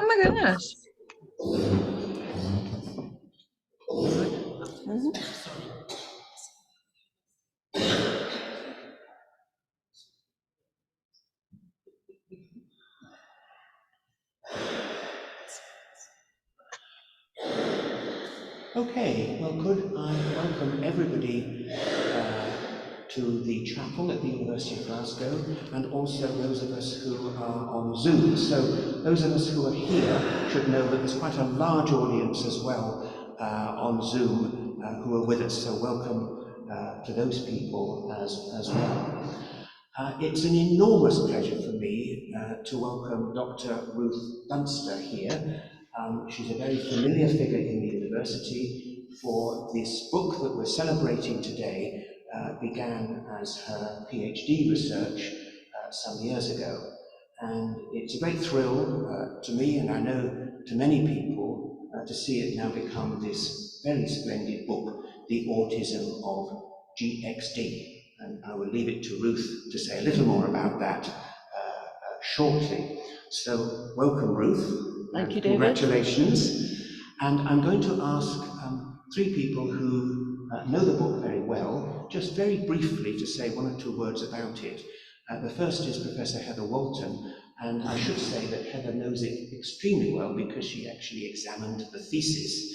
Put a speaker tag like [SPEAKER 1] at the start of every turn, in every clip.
[SPEAKER 1] my goodness.
[SPEAKER 2] Okay, well, could I welcome everybody to the chapel at the University of Glasgow, and also those of us who are on Zoom. So those of us who are here should know that there's quite a large audience as well on Zoom who are with us, so welcome to those people as well. It's an enormous pleasure for me to welcome Dr. Ruth Dunster here. She's a very familiar figure in the university, for this book that we're celebrating today began as her PhD research some years ago. And it's a great thrill to me, and I know to many people, to see it now become this very splendid book, The Autism of GXD. And I will leave it to Ruth to say a little more about that shortly. So welcome, Ruth.
[SPEAKER 1] Thank you, David.
[SPEAKER 2] Congratulations. And I'm going to ask three people who know the book very well, just very briefly to say one or two words about it. The first is Professor Heather Walton, and I should say that Heather knows it extremely well because she actually examined the thesis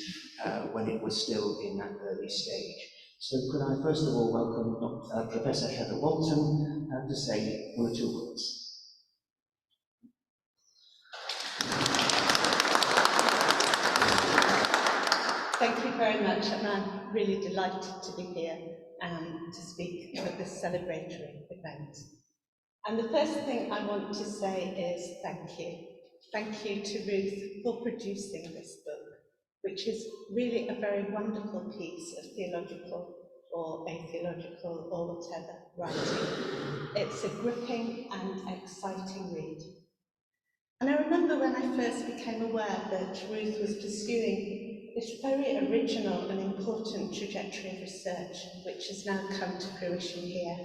[SPEAKER 2] when it was still in that early stage. So could I first of all welcome Professor Heather Walton to say one or two words.
[SPEAKER 3] Thank you very much, and I'm really delighted to be here and to speak at this celebratory event. And the first thing I want to say is thank you. Thank you to Ruth for producing this book, which is really a very wonderful piece of theological or atheological or whatever writing. It's a gripping and exciting read. And I remember when I first became aware that Ruth was pursuing this very original and important trajectory of research, which has now come to fruition here.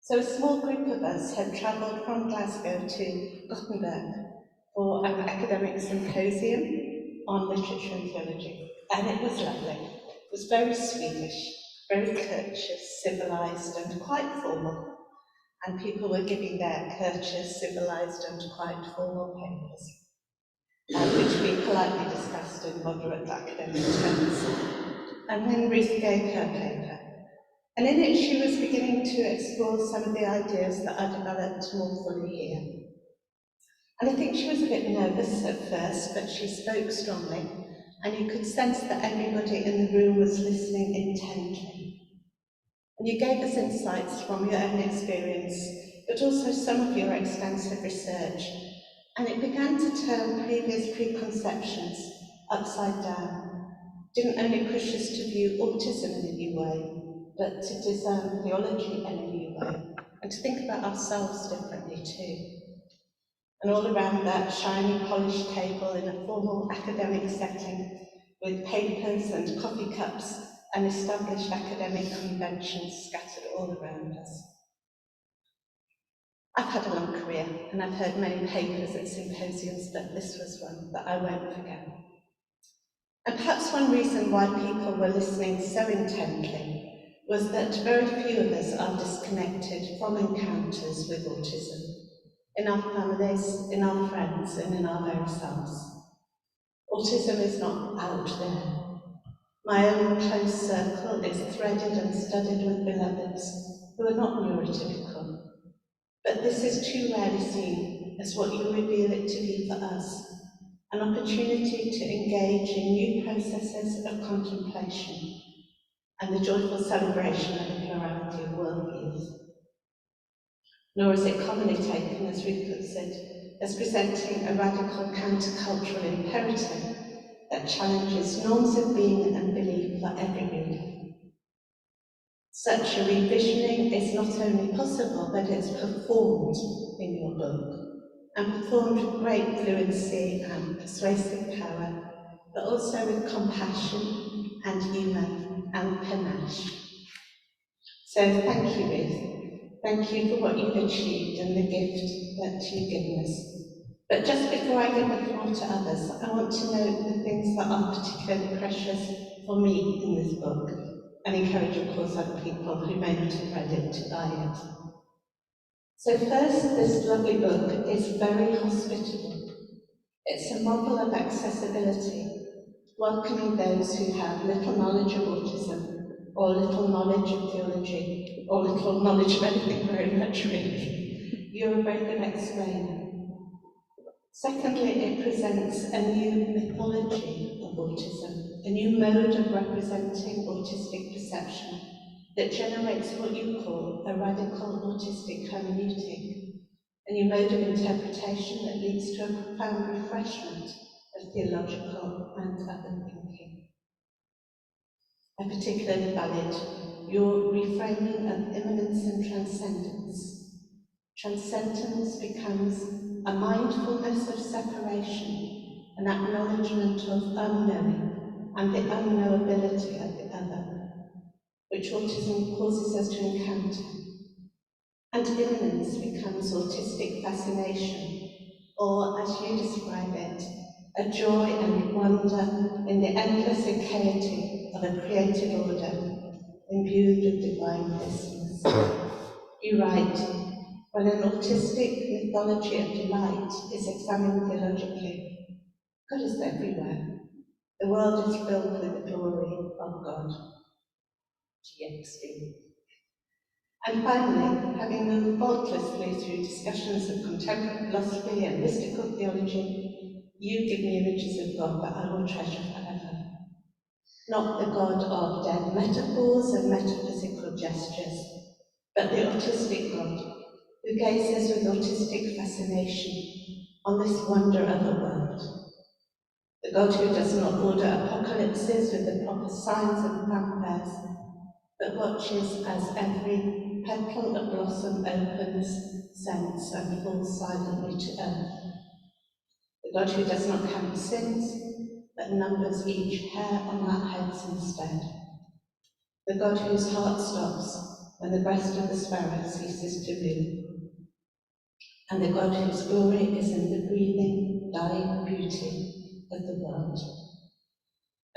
[SPEAKER 3] So a small group of us had travelled from Glasgow to Gothenburg for an academic symposium on literature and theology, and it was lovely. It was very Swedish, very courteous, civilised and quite formal, and people were giving their courteous, civilised and quite formal papers, which we politely discussed in moderate academic terms. And then Ruth gave her paper. And in it she was beginning to explore some of the ideas that I developed more fully here. And I think she was a bit nervous at first, but she spoke strongly, and you could sense that everybody in the room was listening intently. And you gave us insights from your own experience, but also some of your extensive research. And it began to turn previous preconceptions upside down. Didn't only push us to view autism in a new way, but to discern theology in a new way, and to think about ourselves differently too. And all around that shiny, polished table in a formal academic setting, with papers and coffee cups and established academic conventions scattered all around us. I've had a long career, and I've heard many papers at symposiums, but this was one that I won't forget. And perhaps one reason why people were listening so intently was that very few of us are disconnected from encounters with autism, in our families, in our friends, and in our very selves. Autism is not out there. My own close circle is threaded and studded with beloveds who are not neurotypical. But this is too rarely seen as what you reveal it to be for us, an opportunity to engage in new processes of contemplation and the joyful celebration of the plurality of worldviews. Nor is it commonly taken, as Ruth puts it, as presenting a radical countercultural imperative that challenges norms of being and belief for every reader. Such a revisioning is not only possible, but it's performed in your book, and performed with great fluency and persuasive power, but also with compassion and humour and panache. So thank you, Ruth. Thank you for what you've achieved and the gift that you've given us. But just before I give the floor to others, I want to note the things that are particularly precious for me in this book, and encourage, of course, other people who may not have read it to buy it. So first, this lovely book is very hospitable. It's a model of accessibility, welcoming those who have little knowledge of autism, or little knowledge of theology, or little knowledge of anything very much really. You're a very good explainer. Secondly, it presents a new mythology of autism, a new mode of representing autistic perception that generates what you call a radical autistic hermeneutic, a new mode of interpretation that leads to a profound refreshment of theological and other thinking. I particularly valued your reframing of immanence and transcendence. Transcendence becomes a mindfulness of separation, an acknowledgement of unknowing and the unknowability of the other, which autism causes us to encounter. And immanence becomes autistic fascination, or as you describe it, a joy and wonder in the endless achaity of a created order, imbued with divine blessings. You write, when an autistic mythology of delight is examined theologically, God is everywhere. The world is filled with the glory of God. GXD. And finally, having moved faultlessly through discussions of contemporary philosophy and mystical theology, you give me images of God that I will treasure forever. Not the God of dead metaphors and metaphysical gestures, but the autistic God, who gazes with autistic fascination on this wonder of a world. The God who does not order apocalypses with the proper signs and fanfares, but watches as every petal of blossom opens, scents, and falls silently to earth. The God who does not count sins, but numbers each hair on our heads instead. The God whose heart stops when the breast of the sparrow ceases to move. And the God whose glory is in the breathing, dying beauty of the world.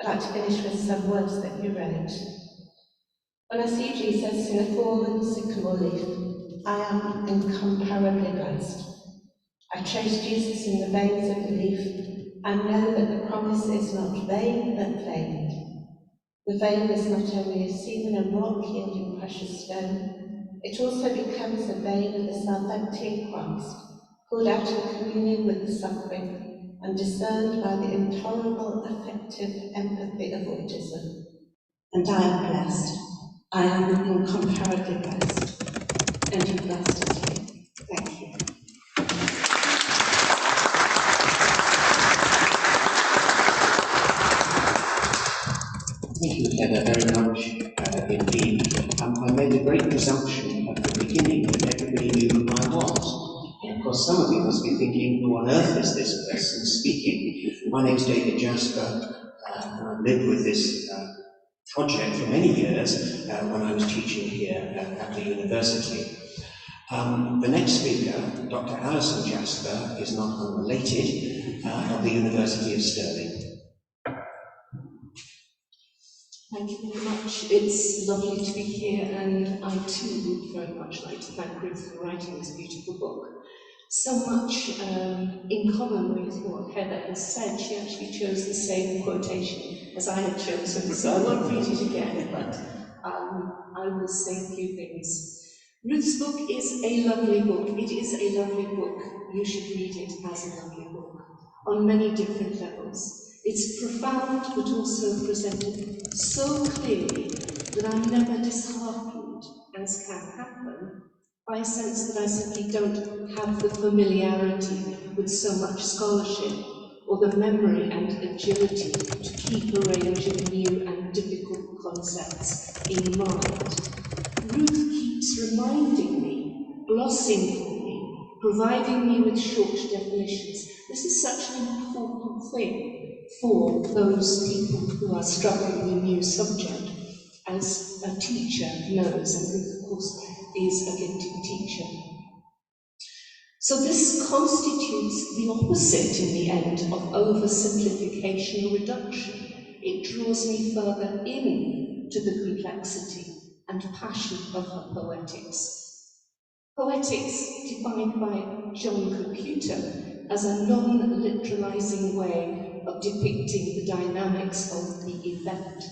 [SPEAKER 3] I'd like to finish with some words that you wrote. When I see Jesus in a fallen sycamore leaf, I am incomparably blessed. I trace Jesus in the veins of the leaf and know that the promise is not vain but veined. The vein is not only a semen of rock yielding precious stone, it also becomes a vein of the self-emptying Christ, called out in communion with the suffering and discerned by the intolerable affective empathy of autism. And I am blessed. I am incomparably blessed. And you've blessed us here. Thank you.
[SPEAKER 2] Thank you, Heather, very much indeed. I made a great presumption at the beginning that everybody knew who I was. And of course, some of you must be thinking, who on earth is this person speaking? My name's David Jasper, and I've lived with this project for many years when I was teaching here at the university. The next speaker, Dr. Alison Jasper, is not unrelated, of the University of Stirling.
[SPEAKER 1] Thank you very much. It's lovely to be here, and I too would very much like to thank Ruth for writing this beautiful book. So much in common with what Heather has said. She actually chose the same quotation as I had chosen, so I won't read it again, but I will say a few things. Ruth's book is a lovely book. It is a lovely book. You should read it as a lovely book on many different levels. It's profound, but also presented so clearly that I'm never disheartened, as can happen, by a sense that I simply don't have the familiarity with so much scholarship or the memory and agility to keep a range of new and difficult concepts in mind. Ruth keeps reminding me, glossing for me, providing me with short definitions. This is such an important thing for those people who are struggling with a new subject. As a teacher knows, and Ruth, of course, is a gifted teacher. So this constitutes the opposite in the end of oversimplification or reduction. It draws me further in to the complexity and passion of her poetics. Poetics, defined by John Computer as a non-literalizing way of depicting the dynamics of the event,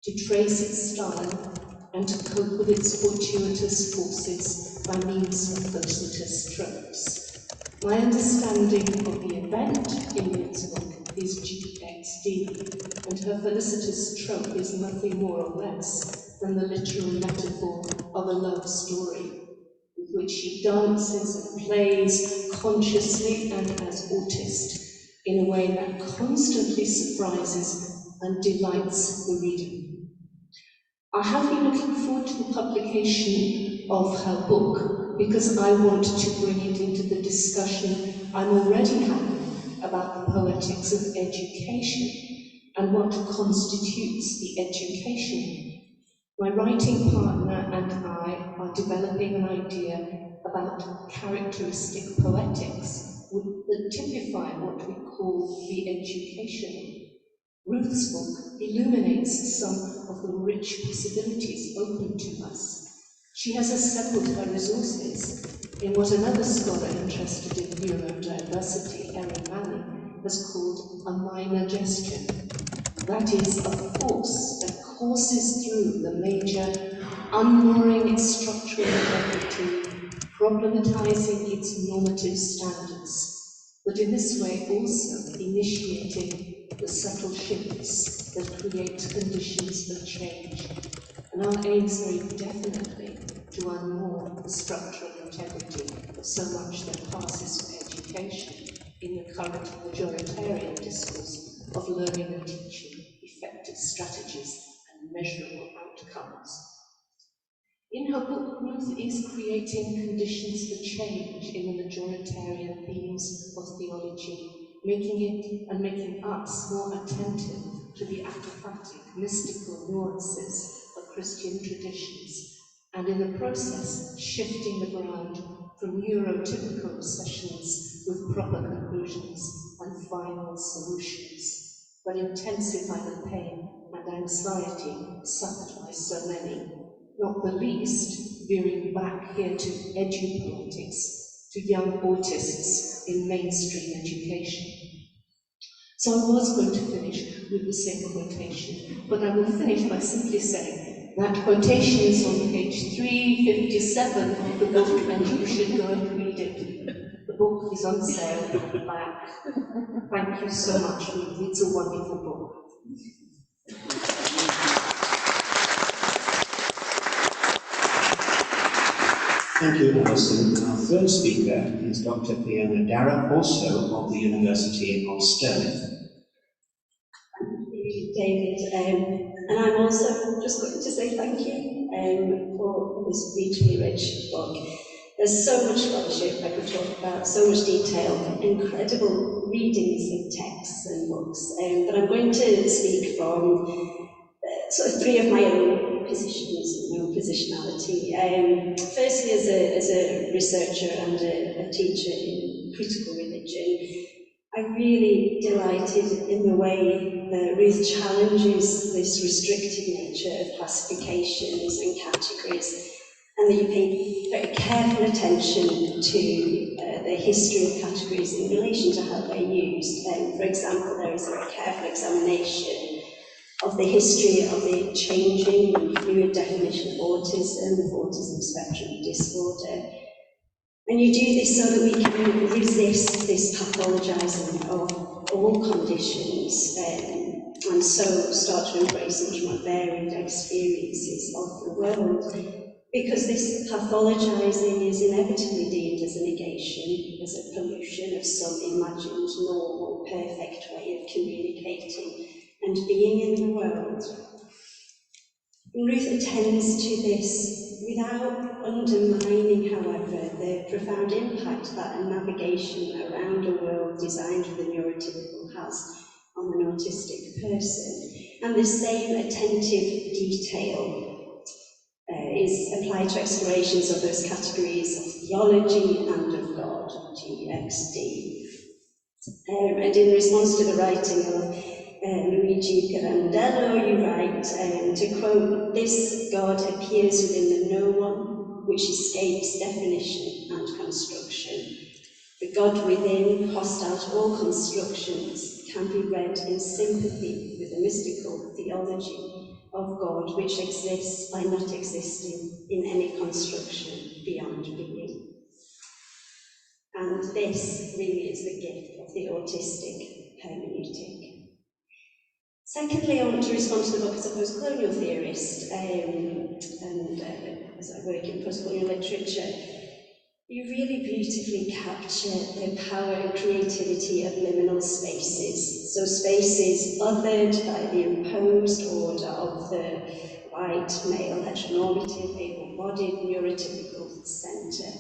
[SPEAKER 1] to trace its style and to cope with its fortuitous forces by means of felicitous tropes. My understanding of the event in Ruth's book is GXD, and her felicitous trope is nothing more or less than the literal metaphor of a love story, with which she dances and plays consciously and as autist, in a way that constantly surprises and delights the reader. I have been looking forward to the publication of her book because I want to bring it into the discussion I'm already having about the poetics of education and what constitutes the education. My writing partner and I are developing an idea about characteristic poetics that typify what we call the education. Ruth's book illuminates some of the rich possibilities open to us. She has assembled her resources in what another scholar interested in neurodiversity, Erin Manning, has called a minor gesture. That is, a force that courses through the major, unmooring its structural integrity, problematizing its normative standards, but in this way also initiating the subtle shifts that create conditions for change. And our aim is very definitely to unmoor the structural integrity of so much that passes for education in the current majoritarian discourse of learning and teaching, effective strategies and measurable outcomes. In her book, Ruth is creating conditions for change in the majoritarian themes of theology, making us more attentive to the apophatic, mystical nuances of Christian traditions, and in the process, shifting the ground from neurotypical obsessions with proper conclusions and final solutions, but intensify the pain and anxiety suffered by so many, not the least veering back here to edu-politics, to young autists in mainstream education. So I was going to finish with the same quotation, but I will finish by simply saying that quotation is on page 357 of the book, and you should go and read it. The book is on sale at the back. Thank you so much, Ruth. It's a wonderful book.
[SPEAKER 2] Thank you, Alison. Our third speaker is Dr. Fiona Darragh, also of the University of Stirling.
[SPEAKER 4] Thank you, David. And I'm also just going to say thank you for this beautifully rich book. There's so much scholarship I could talk about, so much detail, incredible readings of texts and books. But I'm going to speak from sort of three of my own positions, my own positionality. Firstly, as a researcher and a teacher in critical religion, I'm really delighted in the way that Ruth challenges this restricted nature of classifications and categories, and that you pay very careful attention to the history of categories in relation to how they're used. For example, there is a very careful examination of the history of the changing and fluid definition of autism spectrum disorder. And you do this so that we can resist this pathologising of all conditions and so start to embrace much more varied experiences of the world. Because this pathologising is inevitably deemed as a negation, as a pollution of some imagined normal, perfect way of communicating and being in the world. Ruth attends to this without undermining, however, the profound impact that a navigation around a world designed for the neurotypical has on an autistic person. And the same attentive detail is applied to explorations of those categories of theology and of God, GXD. And in response to the writing of Luigi Pirandello, you write, to quote, "This God appears within the no one, which escapes definition and construction. The God within, hostile to all constructions, can be read in sympathy with the mystical theology of God, which exists by not existing in any construction beyond being." And this really is the gift of the autistic hermeneutic. Secondly, I want to respond to the book as a post-colonial theorist, and as I work in post-colonial literature. You really beautifully capture the power and creativity of liminal spaces. So spaces othered by the imposed order of the white, male, heteronormative, able-bodied, neurotypical centre.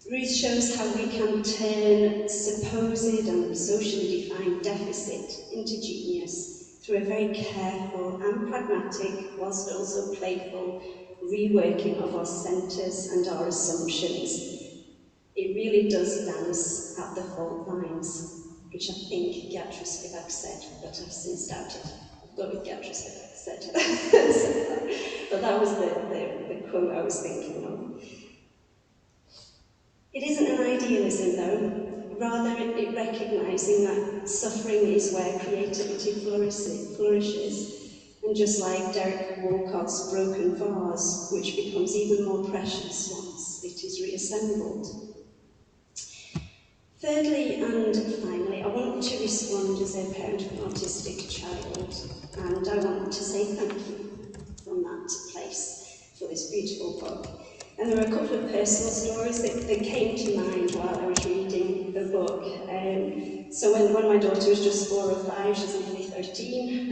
[SPEAKER 4] Ruth shows how we can turn supposed and socially defined deficit into genius through a very careful and pragmatic, whilst also playful, reworking of our centres and our assumptions. It really does dance at the fault lines, which I think Gertrude Spivak said, but I've since doubted. I've got with Gertrude Spivak said. But that was the quote I was thinking of. It isn't an idealism, though. Rather, it recognising that suffering is where creativity flourishes. And just like Derek Walcott's broken vase, which becomes even more precious once it is reassembled. Thirdly and finally, I want to respond as a parent of an autistic child, and I want to say thank you from that place for this beautiful book. And there are a couple of personal stories that came to mind while I was reading the book. So when my daughter was just 4 or 5, she's nearly 13,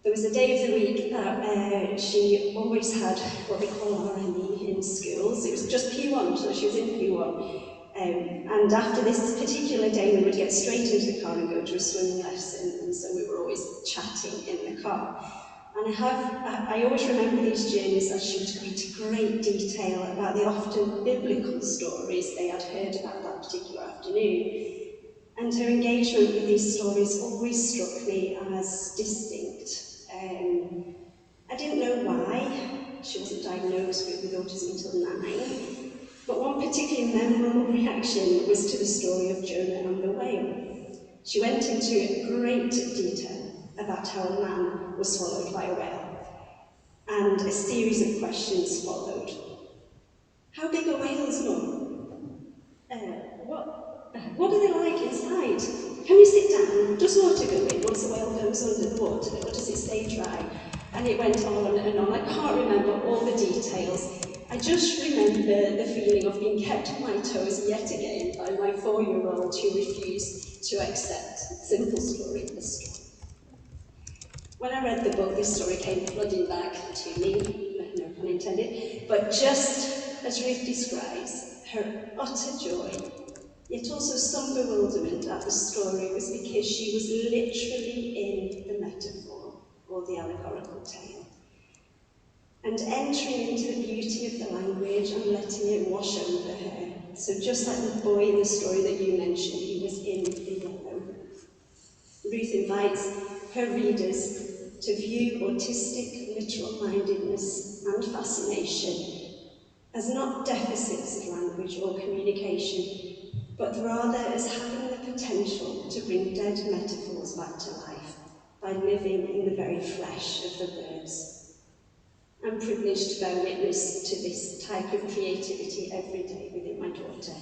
[SPEAKER 4] there was a day of the week that she always had what they call RME in schools. It was just P1, so she was in P1. And after this particular day, we would get straight into the car and go to a swimming lesson, and so we were always chatting in the car. And I always remember these journeys as she would go into great detail about the often biblical stories they had heard about that particular afternoon. And her engagement with these stories always struck me as distinct. I didn't know why. She wasn't diagnosed with autism until 9. But one particularly memorable reaction was to the story of Jonah and the whale. She went into great detail about how a man was swallowed by a whale, and a series of questions followed. How big are whales, Mum? What are they like inside? Can we sit down? Does water go in once the whale goes under the water, or does it stay dry? And it went on and on. I can't remember all the details. I just remember the feeling of being kept on my toes yet again by my 4-year-old who refused to accept simple story as story. When I read the book, this story came flooding back to me, no pun intended, but just as Ruth describes, her utter joy, yet also some bewilderment at the story, was because she was literally in the metaphor or the allegorical tale. And entering into the beauty of the language and letting it wash over her. So just like the boy in the story that you mentioned, he was in the yellow. Ruth invites her readers to view autistic literal-mindedness and fascination as not deficits of language or communication, but rather as having the potential to bring dead metaphors back to life by living in the very flesh of the words. I'm privileged to bear witness to this type of creativity every day within my daughter.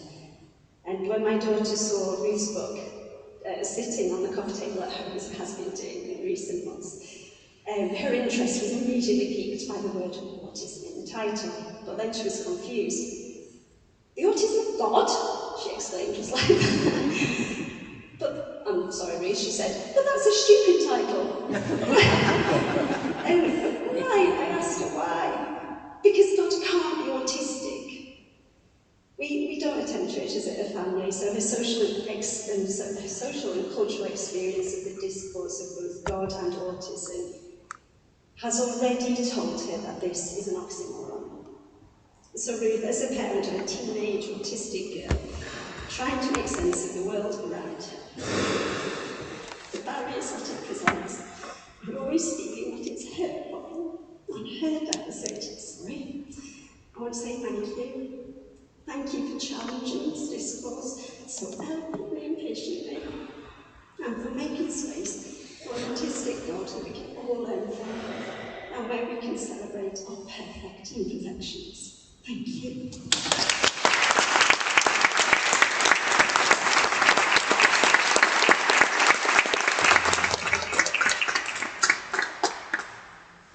[SPEAKER 4] And when my daughter saw Ruth's book sitting on the coffee table at home, as it has been doing in recent months, her interest was immediately piqued by the word autism in the title, but then she was confused. "The autism of God?" she exclaimed, just like that. "But, I'm sorry, Ruth," she said, "but that's a stupid title." Why? I asked her why. Because God can't be autistic. We don't attend church as a family, so her social and cultural experience of the discourse of both God and autism has already told her that this is an oxymoron. So Ruth, as a parent of a teenage autistic girl, trying to make sense of the world around her, the barriers that it presents, and always speaking what is her problem and her devastating story, I want to say thank you. Thank you for challenging this discourse so eloquently and patiently, and for making space for an autistic God that we can all learn from, and where we can celebrate our perfect imperfections. Thank you.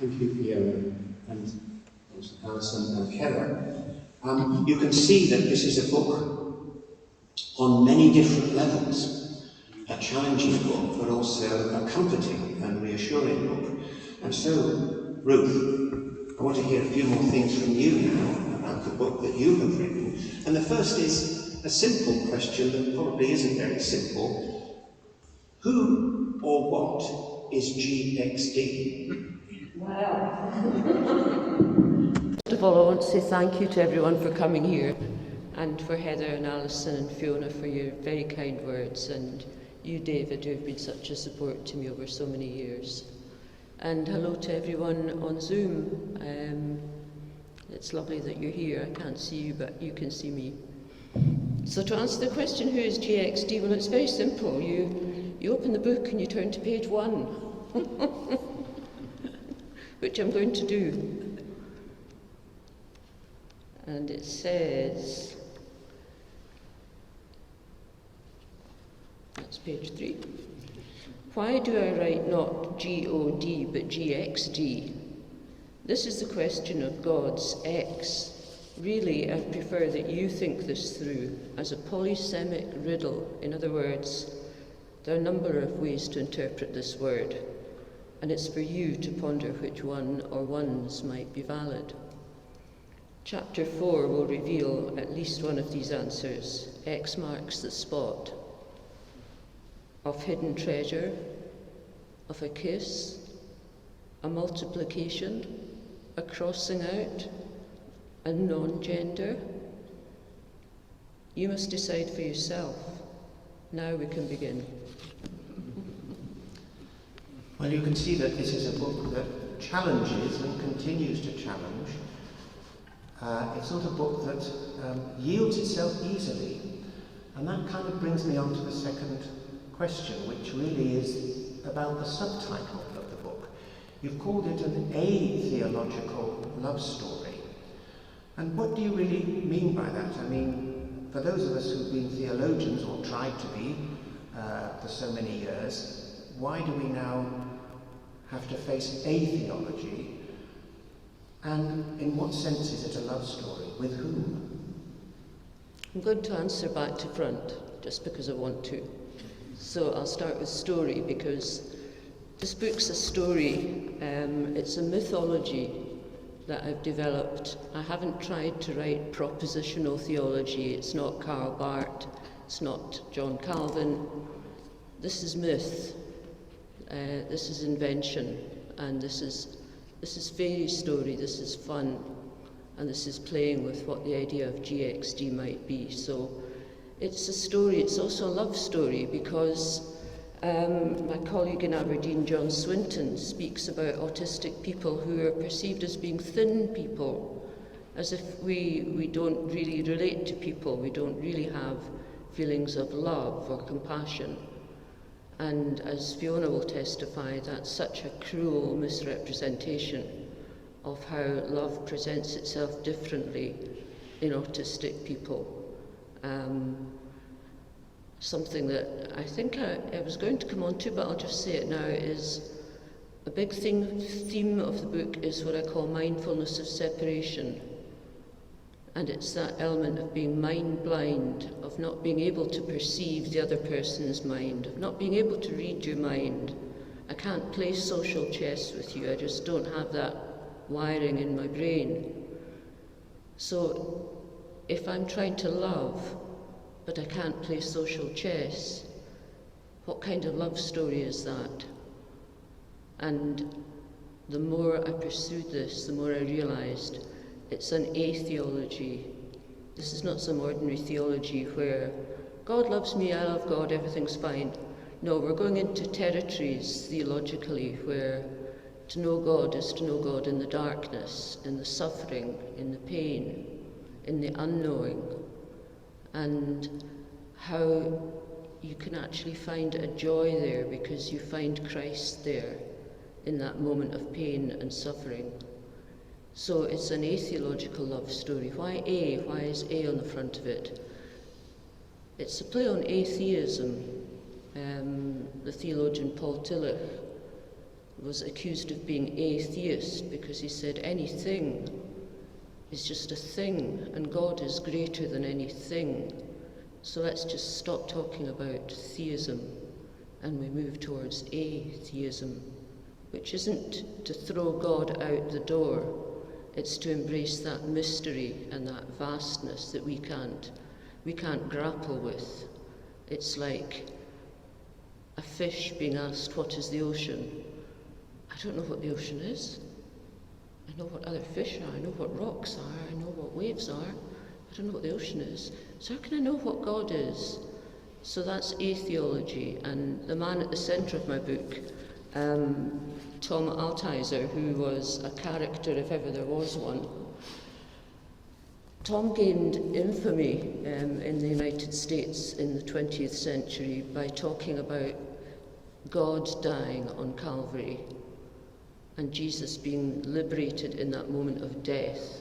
[SPEAKER 2] Thank you, Fiona, and Alison and Heather. You can see that this is a book on many different levels. A challenging book, but also a comforting and reassuring book. And so, Ruth, I want to hear a few more things from you now about the book that you have written. And the first is a simple question that probably isn't very simple. Who or what is GXD?
[SPEAKER 5] Wow. First of all, I want to say thank you to everyone for coming here, and for Heather and Alison and Fiona for your very kind words, and you, David, who have been such a support to me over so many years. And hello to everyone on Zoom. It's lovely that you're here. I can't see you, but you can see me. So to answer the question, who is GXD? Well, it's very simple. You open the book and you turn to page 1, which I'm going to do. And it says, that's page 3. Why do I write not G-O-D but G-X-D? This is the question of God's X. Really, I prefer that you think this through as a polysemic riddle. In other words, there are a number of ways to interpret this word, and it's for you to ponder which one or ones might be valid. Chapter 4 will reveal at least one of these answers. X marks the spot. Of hidden treasure, of a kiss, a multiplication, a crossing out, a non-gender. You must decide for yourself. Now we can begin.
[SPEAKER 2] Well, you can see that this is a book that challenges and continues to challenge. It's not a book that yields itself easily. And that kind of brings me on to the second question, which really is about the subtitle of the book. You've called it an atheological love story. And what do you really mean by that? I mean, for those of us who've been theologians, or tried to be, for so many years, why do we now have to face atheology? And in what sense is it a love story? With whom?
[SPEAKER 5] I'm going to answer back to front, just because I want to. So I'll start with story, because this book's a story. It's a mythology that I've developed. I haven't tried to write propositional theology. It's not Karl Barth. It's not John Calvin. This is myth. This is invention. And this is fairy story. This is fun. And this is playing with what the idea of GXD might be. So it's a story. It's also a love story, because my colleague in Aberdeen, John Swinton, speaks about autistic people who are perceived as being thin people, as if we don't really relate to people, we don't really have feelings of love or compassion. And as Fiona will testify, that's such a cruel misrepresentation of how love presents itself differently in autistic people. Something that I think I was going to come on to, but I'll just say it now, is a big theme of the book is what I call mindfulness of separation. And it's that element of being mind blind, of not being able to perceive the other person's mind, of not being able to read your mind. I can't play social chess with you, I just don't have that wiring in my brain. So if I'm trying to love, but I can't play social chess, what kind of love story is that? And the more I pursued this, the more I realised it's an a-theology. This is not some ordinary theology where God loves me, I love God, everything's fine. No, we're going into territories theologically where to know God is to know God in the darkness, in the suffering, in the pain, in the unknowing, and how you can actually find a joy there because you find Christ there in that moment of pain and suffering. So it's an atheological love story. Why A? Why is A on the front of it? It's a play on atheism. The theologian Paul Tillich was accused of being atheist because he said anything is just a thing and God is greater than anything. So let's just stop talking about theism and we move towards atheism, which isn't to throw God out the door, it's to embrace that mystery and that vastness that we can't grapple with. It's like a fish being asked, what is the ocean? I don't know what the ocean is. I know what other fish are, I know what rocks are, I know what waves are. I don't know what the ocean is. So how can I know what God is? So that's atheology. And the man at the centre of my book, Tom Altizer, who was a character if ever there was one. Tom gained infamy in the United States in the 20th century by talking about God dying on Calvary and Jesus being liberated in that moment of death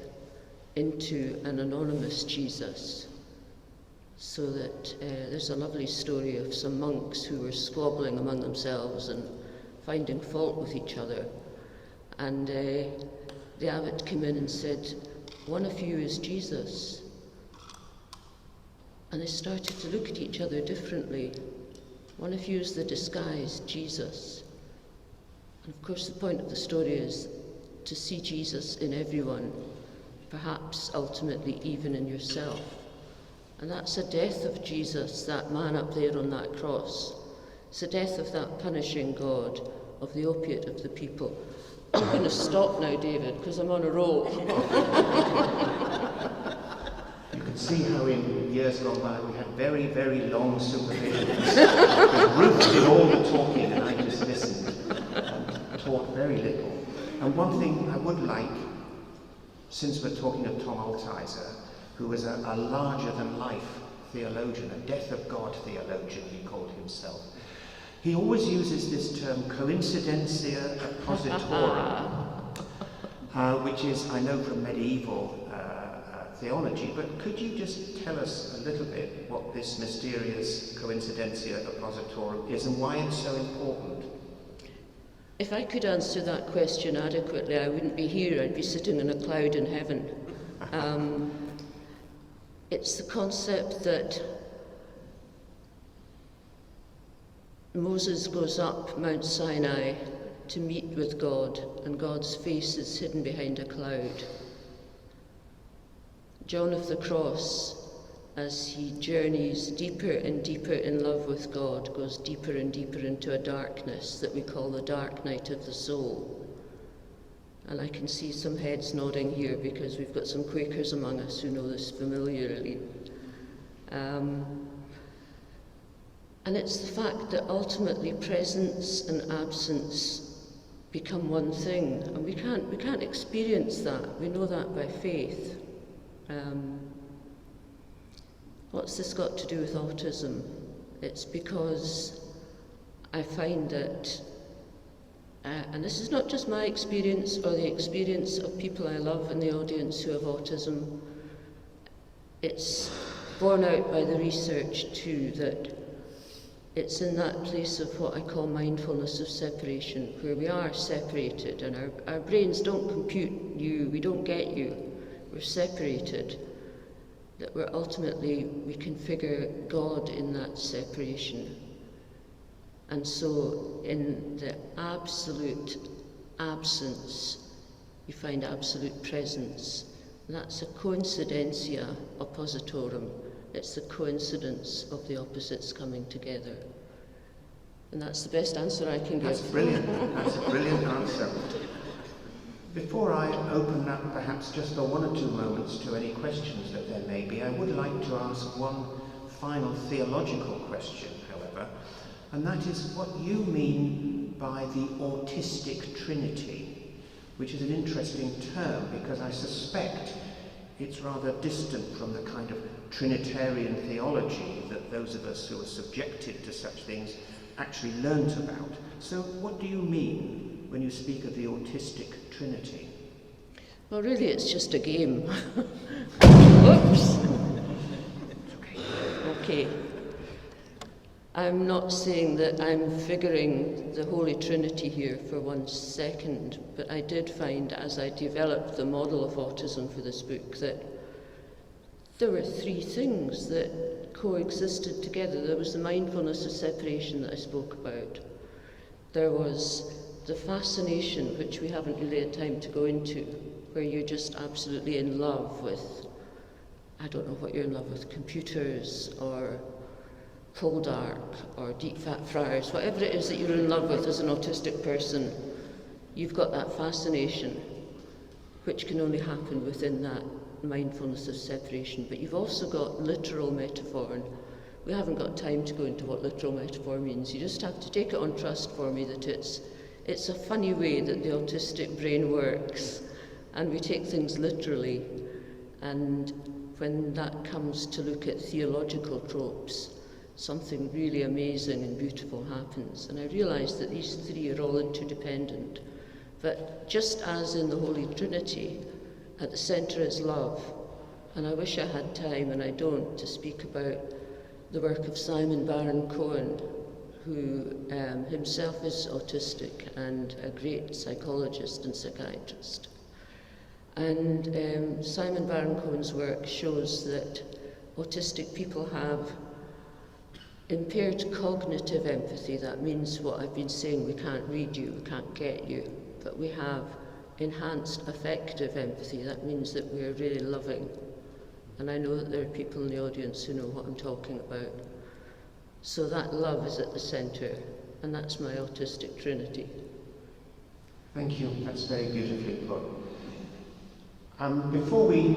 [SPEAKER 5] into an anonymous Jesus. So that there's a lovely story of some monks who were squabbling among themselves and finding fault with each other. And the abbot came in and said, one of you is Jesus. And they started to look at each other differently. One of you is the disguised Jesus. And of course the point of the story is to see Jesus in everyone, perhaps ultimately even in yourself. And that's a death of Jesus, that man up there on that cross. It's the death of that punishing God, of the opiate of the people. I'm going to stop now, David, because I'm on a roll.
[SPEAKER 2] You can see how in years gone by we had very, very long supervisions. Because Ruth did all the talking and I just listened and taught very little. And one thing I would like, since we're talking of Tom Altizer, who was a larger-than-life theologian, a death of God theologian, he called himself. He always uses this term, coincidentia oppositorum, which is, I know from medieval theology, but could you just tell us a little bit what this mysterious coincidentia oppositorum is and why it's so important?
[SPEAKER 5] If I could answer that question adequately, I wouldn't be here, I'd be sitting in a cloud in heaven. It's the concept that Moses goes up Mount Sinai to meet with God, and God's face is hidden behind a cloud. John of the Cross, as he journeys deeper and deeper in love with God, goes deeper and deeper into a darkness that we call the dark night of the soul. And I can see some heads nodding here because we've got some Quakers among us who know this familiarly. And it's the fact that ultimately presence and absence become one thing, and we can't experience that. We know that by faith. What's this got to do with autism? It's because I find that, and this is not just my experience or the experience of people I love in the audience who have autism, it's borne out by the research too, that it's in that place of what I call mindfulness of separation, where we are separated and our brains don't compute you, we don't get you, we're separated, that we're ultimately, we configure God in that separation. And so in the absolute absence, you find absolute presence. And that's a coincidentia oppositorum. It's the coincidence of the opposites coming together. And that's the best answer I can give.
[SPEAKER 2] That's brilliant. That's a brilliant answer. Before I open up perhaps just for 1 or 2 moments to any questions that there may be, I would like to ask one final theological question, however, and that is what you mean by the autistic trinity, which is an interesting term because I suspect it's rather distant from the kind of Trinitarian theology that those of us who are subjected to such things actually learnt about. So what do you mean when you speak of the autistic trinity?
[SPEAKER 5] Well, really, it's just a game. Whoops. Okay. I'm not saying that I'm figuring the Holy Trinity here for 1 second, but I did find as I developed the model of autism for this book that there were 3 things that coexisted together. There was the mindfulness of separation that I spoke about. There was the fascination, which we haven't really had time to go into, where you're just absolutely in love with, I don't know what you're in love with, computers or cold dark or deep fat fryers, whatever it is that you're in love with as an autistic person, you've got that fascination, which can only happen within that mindfulness of separation. But you've also got literal metaphor, and we haven't got time to go into what literal metaphor means. You just have to take it on trust for me that it's a funny way that the autistic brain works, and we take things literally. And when that comes to look at theological tropes, something really amazing and beautiful happens. And I realised that these 3 are all interdependent. But just as in the Holy Trinity, at the centre is love. And I wish I had time, and I don't, to speak about the work of Simon Baron-Cohen, who himself is autistic and a great psychologist and psychiatrist. And Simon Baron-Cohen's work shows that autistic people have impaired cognitive empathy. That means what I've been saying, we can't read you, we can't get you, but we have enhanced affective empathy. That means that we're really loving. And I know that there are people in the audience who know what I'm talking about. So that love is at the centre, and that's my autistic trinity.
[SPEAKER 2] Thank you, that's very beautifully put. Before we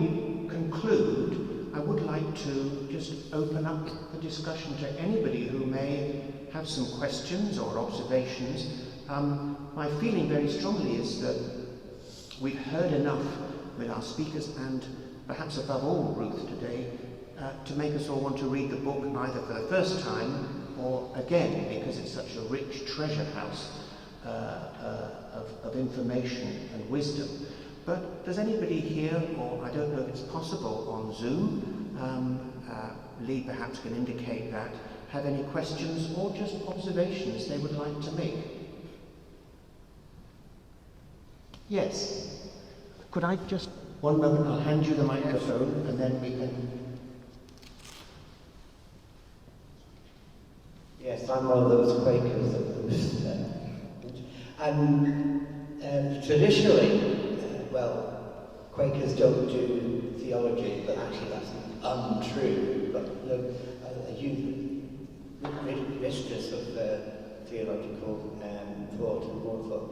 [SPEAKER 2] conclude, I would like to just open up the discussion to anybody who may have some questions or observations. My feeling very strongly is that we've heard enough with our speakers, and perhaps above all, Ruth, today, to make us all want to read the book either for the first time or again, because it's such a rich treasure house of information and wisdom. But does anybody here, or I don't know if it's possible on Zoom, Lee perhaps can indicate that, have any questions or just observations they would like to make? Yes. Could I just, 1 moment, I'll hand you the microphone and then we can...
[SPEAKER 6] Yes, I'm one of those Quakers that Ruth said. And traditionally, Quakers don't do theology, but actually that's untrue. But a huge richness of theological thought and more thought.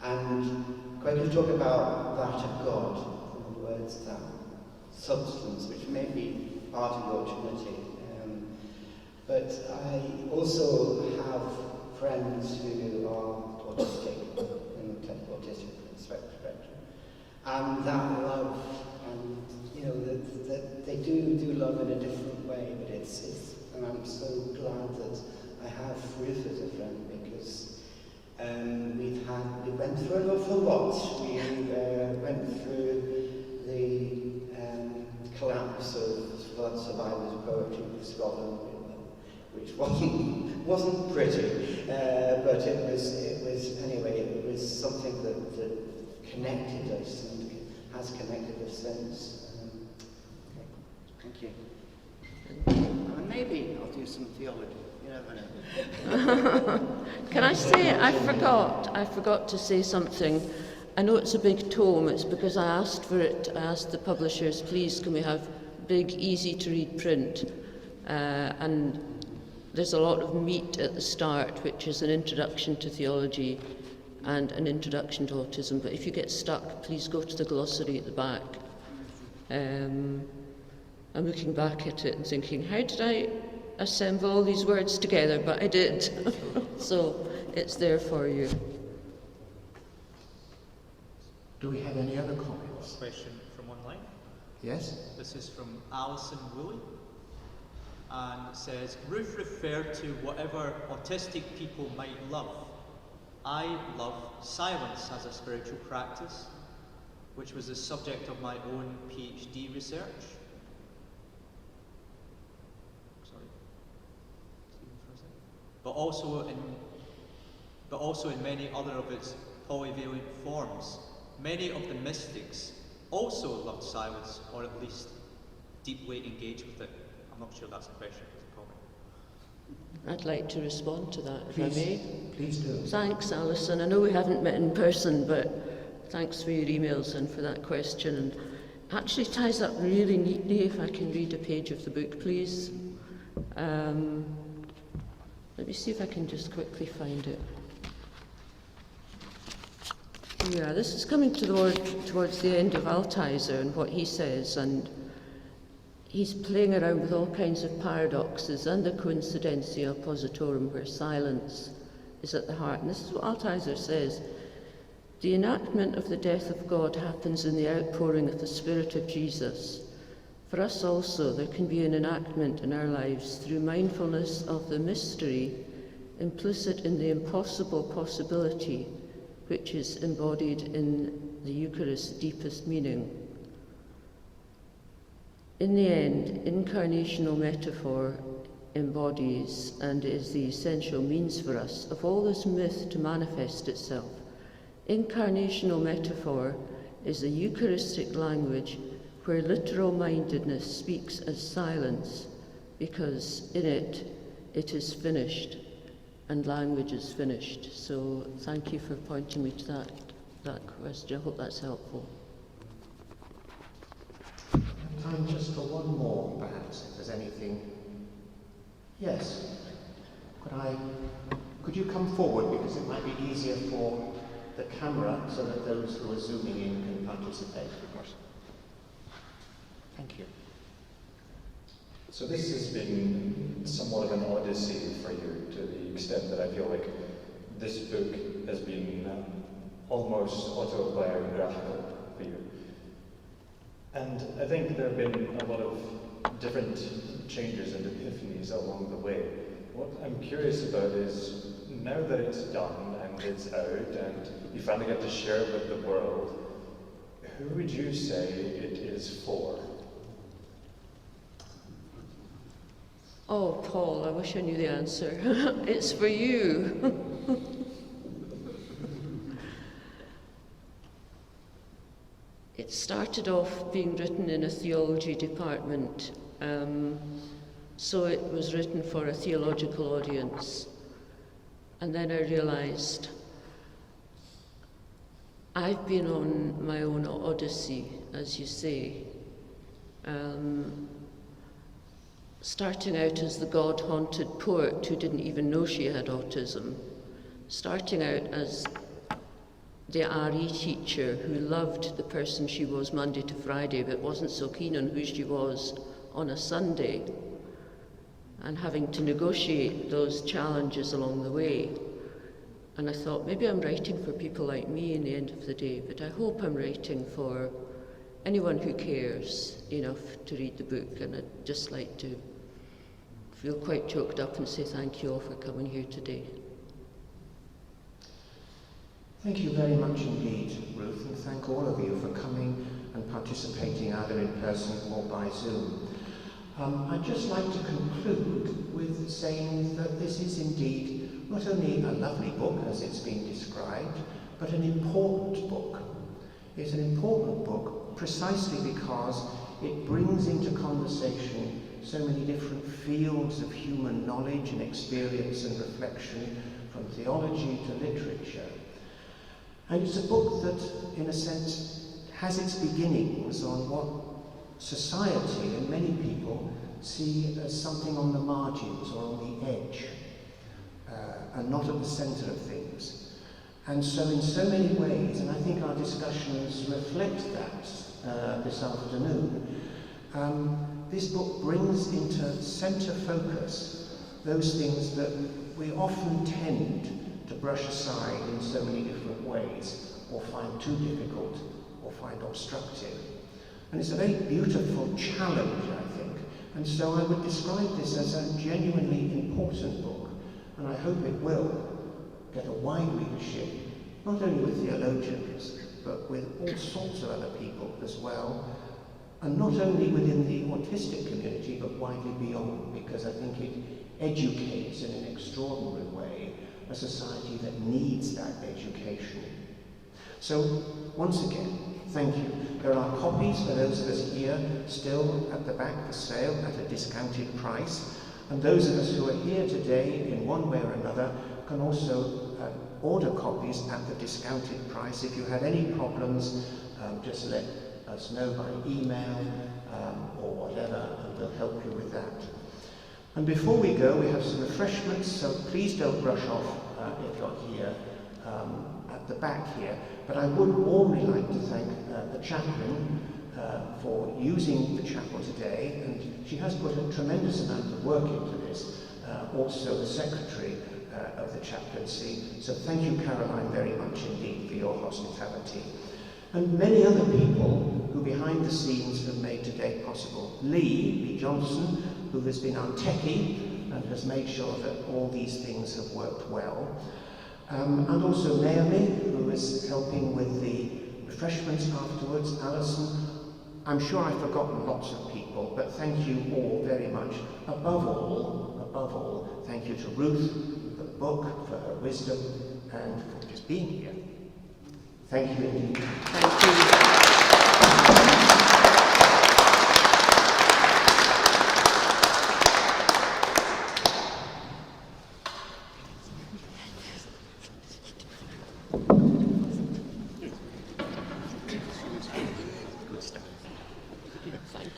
[SPEAKER 6] And Quakers talk about that of God, in other words, that substance, which may be part of your Trinity. But I also have friends who are autistic, in the autistic spectrum. And that love, and that they do love in a different way, but and I'm so glad that I have Ruth as a friend, because we went through an awful lot. We went through the collapse of flood survivors' poetry in Scotland, which wasn't pretty, but it was anyway. It was something that connected us and has connected us since.
[SPEAKER 2] Thank you. And maybe I'll do some theology. You never know.
[SPEAKER 5] Can I say, I forgot to say something. I know it's a big tome, it's because I asked for it. I asked the publishers, please can we have big, easy to read print? And there's a lot of meat at the start, which is an introduction to theology, and an introduction to autism. But if you get stuck, please go to the glossary at the back. I'm looking back at it and thinking, how did I assemble all these words together? But I did. So it's there for you.
[SPEAKER 2] Do we have any other comments?
[SPEAKER 7] Question from online.
[SPEAKER 2] Yes?
[SPEAKER 7] This is from Alison Woolley, and it says, Ruth referred to whatever autistic people might love. I love silence as a spiritual practice, which was the subject of my own PhD research. Sorry. But also in many other of its polyvalent forms. Many of the mystics also loved silence, or at least deeply engaged with it. I'm not sure that's a question, it's a comment.
[SPEAKER 5] I'd like to respond to that, if I may.
[SPEAKER 2] Please do.
[SPEAKER 5] Thanks, Alison. I know we haven't met in person, but thanks for your emails and for that question. And actually ties up really neatly, if I can read a page of the book, please. Let me see if I can just quickly find it. Yeah, this is coming towards the end of Altizer and what he says, and he's playing around with all kinds of paradoxes and the coincidentia oppositorum, where silence is at the heart. And this is what Altizer says. The enactment of the death of God happens in the outpouring of the Spirit of Jesus. For us also, there can be an enactment in our lives through mindfulness of the mystery implicit in the impossible possibility, which is embodied in the Eucharist's deepest meaning. In the end, incarnational metaphor embodies and is the essential means for us of all this myth to manifest itself. Incarnational metaphor is a Eucharistic language where literal mindedness speaks as silence, because in it, it is finished, and language is finished. So thank you for pointing me to that question. I hope that's helpful.
[SPEAKER 2] Time just for one more, perhaps, if there's anything. Yes. Could you come forward, because it might be easier for the camera so that those who are zooming in can participate. Of course. Thank you.
[SPEAKER 8] So this has been somewhat of an odyssey for you, to the extent that I feel like this book has been almost autobiographical for you. And I think there have been a lot of different changes and epiphanies along the way. What I'm curious about is, now that it's done and it's out and you finally get to share it with the world, who would you say it is for?
[SPEAKER 5] Oh, Paul, I wish I knew the answer. It's for you. It started off being written in a theology department, so it was written for a theological audience. And then I realised I've been on my own odyssey, as you say. Starting out as the God-haunted poet who didn't even know she had autism, starting out as the RE teacher who loved the person she was Monday to Friday but wasn't so keen on who she was on a Sunday, and having to negotiate those challenges along the way. And I thought, maybe I'm writing for people like me in the end of the day, but I hope I'm writing for anyone who cares enough to read the book. And I'd just like to feel quite choked up and say thank you all for coming here today.
[SPEAKER 2] Thank you very much indeed, Ruth, and thank all of you for coming and participating either in person or by Zoom. I'd just like to conclude with saying that this is indeed not only a lovely book, as it's been described, but an important book. It's an important book precisely because it brings into conversation so many different fields of human knowledge and experience and reflection, from theology to literature. And it's a book that, in a sense, has its beginnings on what society and many people see as something on the margins or on the edge, and not at the centre of things. And so in so many ways, and I think our discussions reflect that this afternoon, this book brings into centre focus those things that we often tend to brush aside in so many different ways, or find too difficult, or find obstructive. And it's a very beautiful challenge, I think. And so I would describe this as a genuinely important book, and I hope it will get a wide readership, not only with theologians, but with all sorts of other people as well, and not only within the autistic community, but widely beyond, because I think it educates in an extraordinary way a society that needs that education. So, once again, thank you. There are copies for those of us here still at the back for sale at a discounted price, and those of us who are here today in one way or another can also order copies at the discounted price. If you have any problems, just let us know by email or whatever, and we'll help you with that. And before we go, we have some refreshments, so please don't rush off if you're here at the back here. But I would warmly like to thank the chaplain for using the chapel today, and she has put a tremendous amount of work into this, also the secretary of the chaplaincy. So thank you, Caroline, very much indeed for your hospitality. And many other people who behind the scenes have made today possible. Lee Johnson, who has been our techie and has made sure that all these things have worked well. And also Naomi, who is helping with the refreshments afterwards. Alison, I'm sure I've forgotten lots of people, but thank you all very much. Above all, thank you to Ruth for the book, for her wisdom, and for just being here. Thank you indeed.
[SPEAKER 5] Thank you.